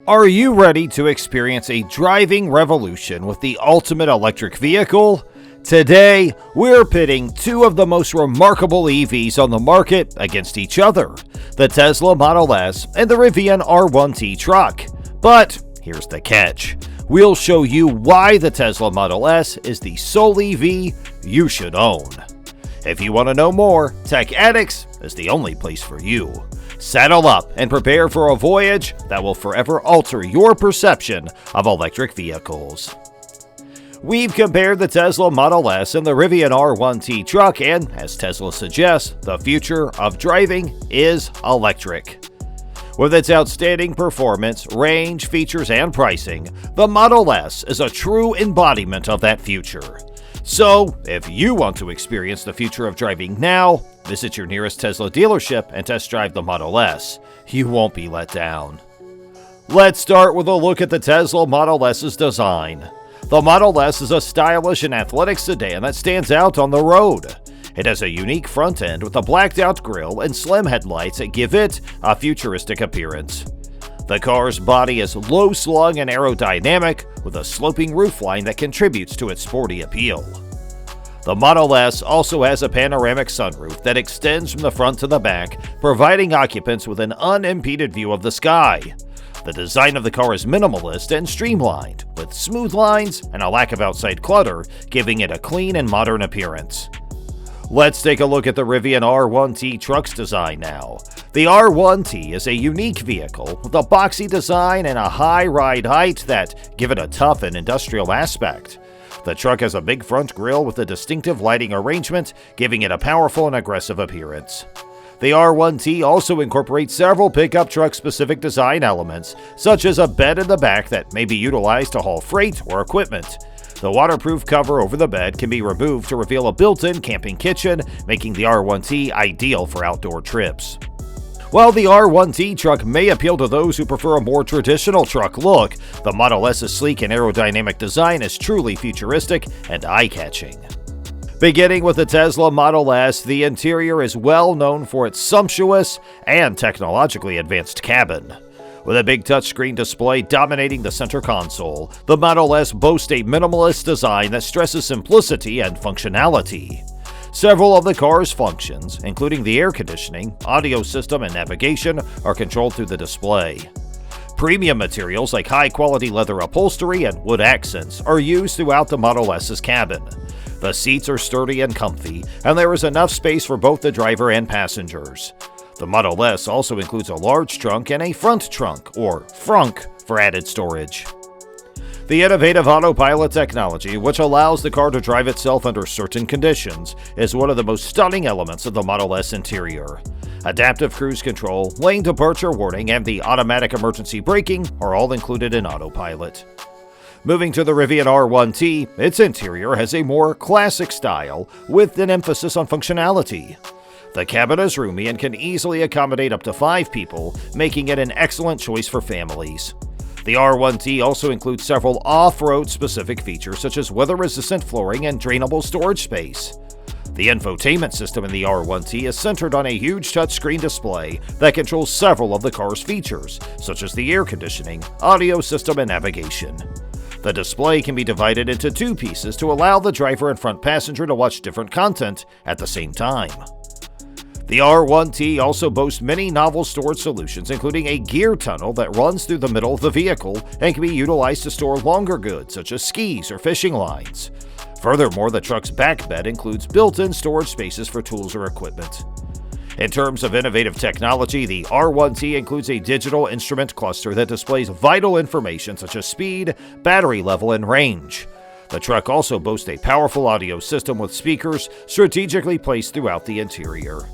Are you ready to experience a driving revolution with the ultimate electric vehicle? Today, we're pitting two of the most remarkable EVs on the market against each other, the Tesla Model S and the Rivian R1T Truck. But here's the catch. We'll show you why the Tesla Model S is the sole EV you should own. If you want to know more, Tech Addicts is the only place for you. Saddle up and prepare for a voyage that will forever alter your perception of electric vehicles. We've compared the Tesla Model S and the Rivian R1T Truck, and as Tesla suggests, the future of driving is electric. With its outstanding performance, range, features, and pricing, the Model S is a true embodiment of that future. So, if you want to experience the future of driving now, visit your nearest Tesla dealership and test drive the Model S. You won't be let down. Let's start with a look at the Tesla Model S's design. The Model S is a stylish and athletic sedan that stands out on the road. It has a unique front end with a blacked-out grille and slim headlights that give it a futuristic appearance. The car's body is low-slung and aerodynamic, with a sloping roofline that contributes to its sporty appeal. The Model S also has a panoramic sunroof that extends from the front to the back, providing occupants with an unimpeded view of the sky. The design of the car is minimalist and streamlined, with smooth lines and a lack of outside clutter, giving it a clean and modern appearance. Let's take a look at the Rivian R1T Truck's design now. The R1T is a unique vehicle with a boxy design and a high ride height that give it a tough and industrial aspect. The truck has a big front grille with a distinctive lighting arrangement, giving it a powerful and aggressive appearance. The R1T also incorporates several pickup truck-specific design elements, such as a bed in the back that may be utilized to haul freight or equipment. The waterproof cover over the bed can be removed to reveal a built-in camping kitchen, making the R1T ideal for outdoor trips. While the R1T truck may appeal to those who prefer a more traditional truck look, the Model S's sleek and aerodynamic design is truly futuristic and eye-catching. Beginning with the Tesla Model S, the interior is well known for its sumptuous and technologically advanced cabin. With a big touchscreen display dominating the center console, the Model S boasts a minimalist design that stresses simplicity and functionality. Several of the car's functions, including the air conditioning, audio system, and navigation, are controlled through the display. Premium materials like high-quality leather upholstery and wood accents are used throughout the Model S's cabin. The seats are sturdy and comfy, and there is enough space for both the driver and passengers. The Model S also includes a large trunk and a front trunk, or frunk, for added storage. The innovative autopilot technology, which allows the car to drive itself under certain conditions, is one of the most stunning elements of the Model S interior. Adaptive cruise control, lane departure warning, and the automatic emergency braking are all included in autopilot. Moving to the Rivian R1T, its interior has a more classic style with an emphasis on functionality. The cabin is roomy and can easily accommodate up to 5 people, making it an excellent choice for families. The R1T also includes several off-road specific features such as weather-resistant flooring and drainable storage space. The infotainment system in the R1T is centered on a huge touchscreen display that controls several of the car's features, such as the air conditioning, audio system, and navigation. The display can be divided into 2 pieces to allow the driver and front passenger to watch different content at the same time. The R1T also boasts many novel storage solutions, including a gear tunnel that runs through the middle of the vehicle and can be utilized to store longer goods such as skis or fishing lines. Furthermore, the truck's back bed includes built-in storage spaces for tools or equipment. In terms of innovative technology, the R1T includes a digital instrument cluster that displays vital information such as speed, battery level, and range. The truck also boasts a powerful audio system with speakers strategically placed throughout the interior.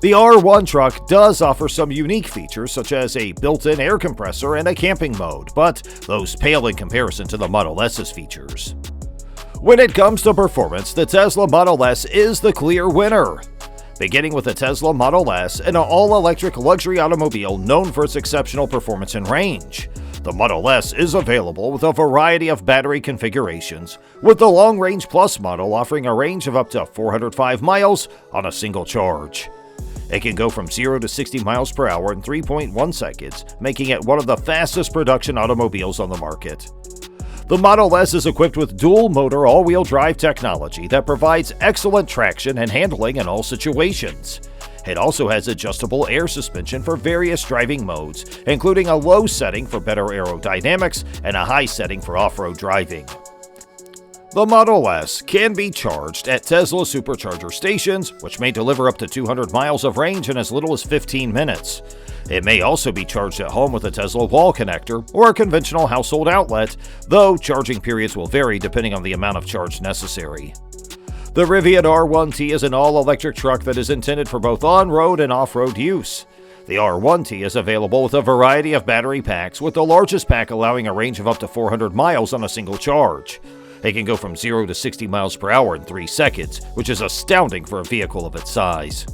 The R1 truck does offer some unique features such as a built-in air compressor and a camping mode, but those pale in comparison to the Model S's features. When it comes to performance, the Tesla Model S is the clear winner. Beginning with the Tesla Model S, an all-electric luxury automobile known for its exceptional performance and range. The Model S is available with a variety of battery configurations, with the Long Range Plus model offering a range of up to 405 miles on a single charge. It can go from 0 to 60 miles per hour in 3.1 seconds, making it one of the fastest production automobiles on the market. The Model S is equipped with dual-motor all-wheel drive technology that provides excellent traction and handling in all situations. It also has adjustable air suspension for various driving modes, including a low setting for better aerodynamics and a high setting for off-road driving. The Model S can be charged at Tesla supercharger stations, which may deliver up to 200 miles of range in as little as 15 minutes. It may also be charged at home with a Tesla wall connector or a conventional household outlet, though charging periods will vary depending on the amount of charge necessary. The Rivian R1T is an all-electric truck that is intended for both on-road and off-road use. The R1T is available with a variety of battery packs, with the largest pack allowing a range of up to 400 miles on a single charge. It can go from 0 to 60 miles per hour in 3 seconds, which is astounding for a vehicle of its size.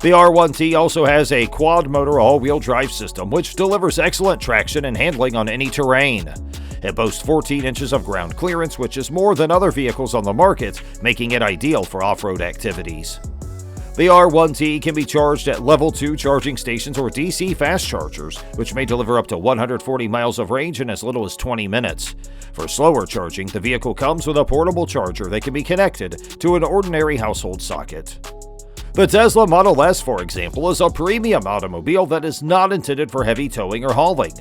The R1T also has a quad-motor all-wheel drive system, which delivers excellent traction and handling on any terrain. It boasts 14 inches of ground clearance, which is more than other vehicles on the market, making it ideal for off-road activities. The R1T can be charged at Level 2 charging stations or DC fast chargers, which may deliver up to 140 miles of range in as little as 20 minutes. For slower charging, the vehicle comes with a portable charger that can be connected to an ordinary household socket. The Tesla Model S, for example, is a premium automobile that is not intended for heavy towing or hauling.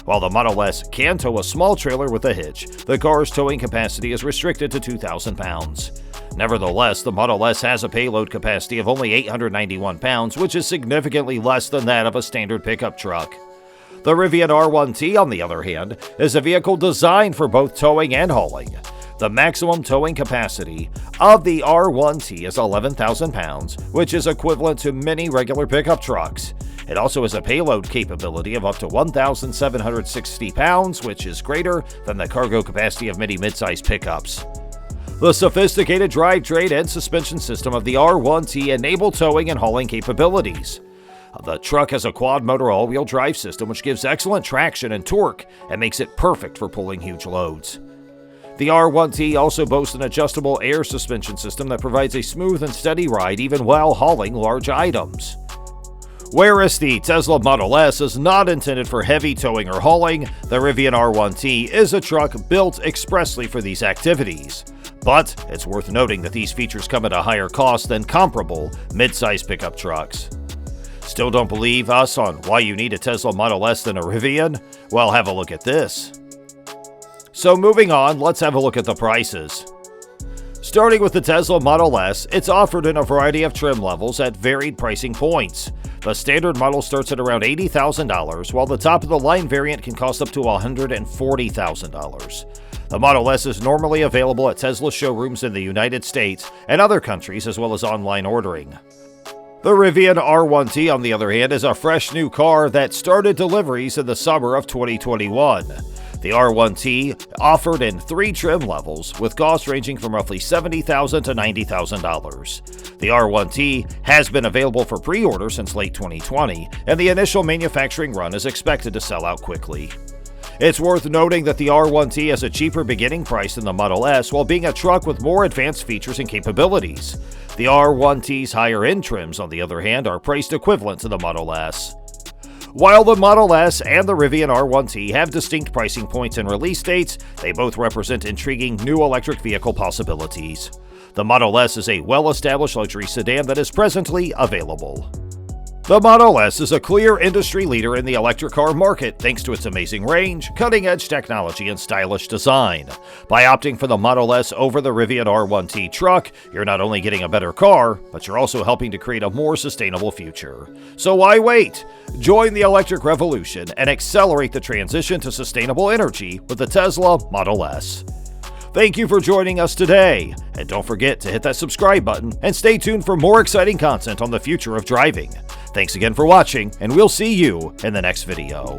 While the Model S can tow a small trailer with a hitch, the car's towing capacity is restricted to 2,000 pounds. Nevertheless, the Model S has a payload capacity of only 891 pounds, which is significantly less than that of a standard pickup truck. The Rivian R1T, on the other hand, is a vehicle designed for both towing and hauling. The maximum towing capacity of the R1T is 11,000 pounds, which is equivalent to many regular pickup trucks. It also has a payload capability of up to 1,760 pounds, which is greater than the cargo capacity of many midsize pickups. The sophisticated drivetrain and suspension system of the R1T enable towing and hauling capabilities. The truck has a quad-motor all-wheel drive system which gives excellent traction and torque and makes it perfect for pulling huge loads. The R1T also boasts an adjustable air suspension system that provides a smooth and steady ride even while hauling large items. Whereas the Tesla Model S is not intended for heavy towing or hauling, the Rivian R1T is a truck built expressly for these activities. But it's worth noting that these features come at a higher cost than comparable mid-size pickup trucks. Still don't believe us on why you need a Tesla Model S than a Rivian? Well, have a look at this. So moving on, let's have a look at the prices. Starting with the Tesla Model S, it's offered in a variety of trim levels at varied pricing points. The standard model starts at around $80,000, while the top-of-the-line variant can cost up to $140,000. The Model S is normally available at Tesla showrooms in the United States and other countries, as well as online ordering. The Rivian R1T, on the other hand, is a fresh new car that started deliveries in the summer of 2021. The R1T offered in 3 trim levels, with costs ranging from roughly $70,000 to $90,000. The R1T has been available for pre-order since late 2020, and the initial manufacturing run is expected to sell out quickly. It's worth noting that the R1T has a cheaper beginning price than the Model S while being a truck with more advanced features and capabilities. The R1T's higher-end trims, on the other hand, are priced equivalent to the Model S. While the Model S and the Rivian R1T have distinct pricing points and release dates, they both represent intriguing new electric vehicle possibilities. The Model S is a well-established luxury sedan that is presently available. The Model S is a clear industry leader in the electric car market thanks to its amazing range, cutting-edge technology, and stylish design. By opting for the Model S over the Rivian R1T truck, you're not only getting a better car, but you're also helping to create a more sustainable future. So why wait? Join the electric revolution and accelerate the transition to sustainable energy with the Tesla Model S. Thank you for joining us today, and don't forget to hit that subscribe button and stay tuned for more exciting content on the future of driving. Thanks again for watching, and we'll see you in the next video.